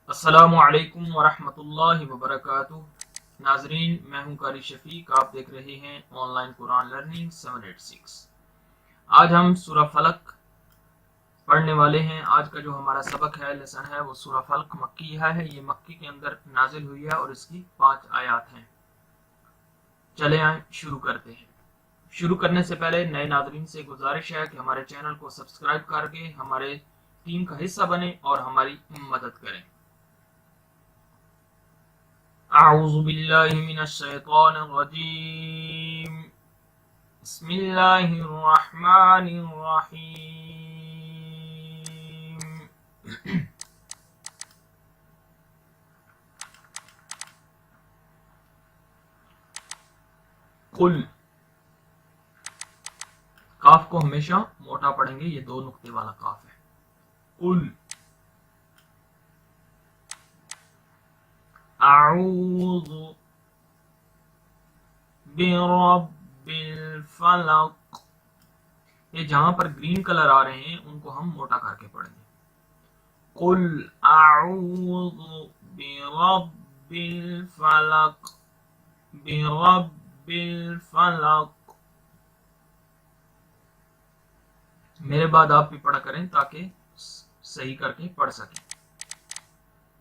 السلام علیکم ورحمۃ اللہ وبرکاتہ۔ ناظرین، میں ہوں قاری شفیق، آپ دیکھ رہے ہیں آن لائن قرآن لرننگ 786۔ آج ہم سورہ فلق پڑھنے والے ہیں۔ آج کا جو ہمارا سبق ہے، لیسن ہے، وہ سورہ فلق مکی ہے۔ یہ مکی کے اندر نازل ہوئی ہے اور اس کی 5 آیات ہیں۔ چلے آئیں شروع کرتے ہیں۔ شروع کرنے سے پہلے نئے ناظرین سے گزارش ہے کہ ہمارے چینل کو سبسکرائب کر کے ہمارے ٹیم کا حصہ بنیں اور ہماری مدد کریں۔ اعوذ باللہ من الشیطان الرجیم، بسم اللہ الرحمن الرحیم۔ قل، کاف کو ہمیشہ موٹا پڑھیں گے، یہ 2 نقطے والا کاف ہے۔ قل اعوذ برب الفلق، یہ جہاں پر گرین کلر آ رہے ہیں ان کو ہم موٹا کر کے پڑھیں گے۔ قل اعوذ برب الفلق، برب الفلق۔ میرے بعد آپ بھی پڑھا کریں تاکہ صحیح کر کے پڑھ سکیں۔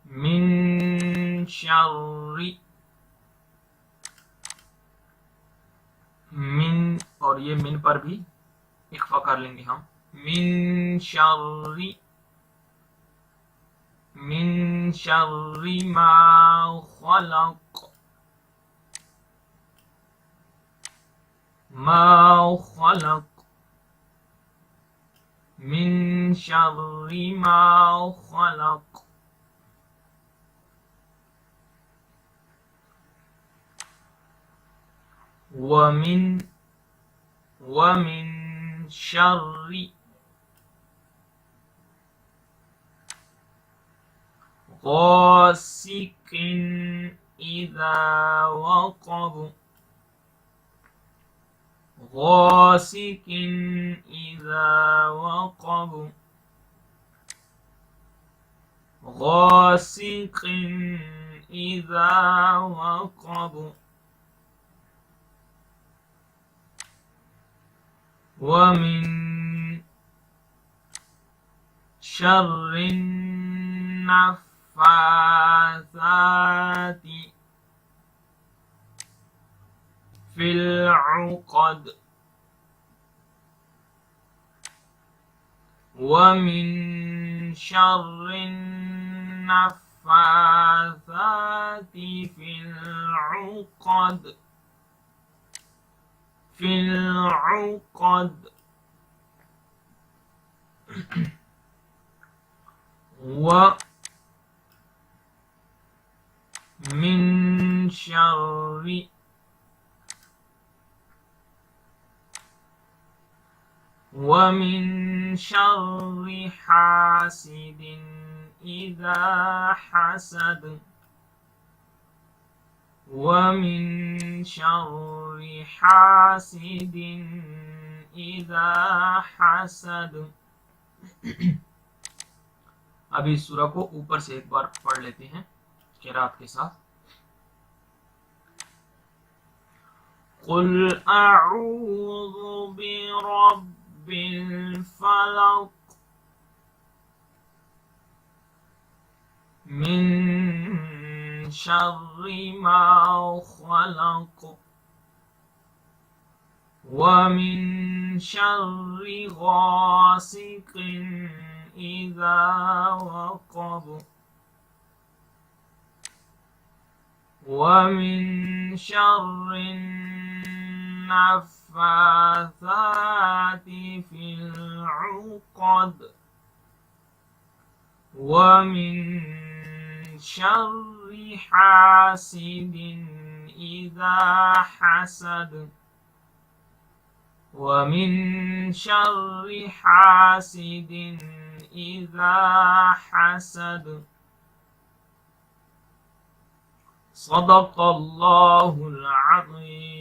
من شر، من اور یہ من پر بھی اخفا کر لیں گے ہم۔ من شر ما خلق، ما خلق، من شر ما خلق۔ ومن شر غاسق إذا وقب، غاسق إذا وقب، غاسق إذا وقب۔ ومن شر النفاثات في العقد، ومن شر النفاثات في العقد، في العقد۔ ومن شر حاسد إذا حسد، ومن شر حاسد إذا حسد۔ اب اس سورہ کو اوپر سے ایک بار پڑھ لیتے ہیں قرات کے ساتھ۔ قل اعوذ برب الفلق، من شر ما خلق، ومن شر غاسق إذا وقب، ومن شر النفاثات في العقد، ومن شر حاسد إذا حسد، ومن شر حاسد إذا حسد۔ صدق اللہ العظیم۔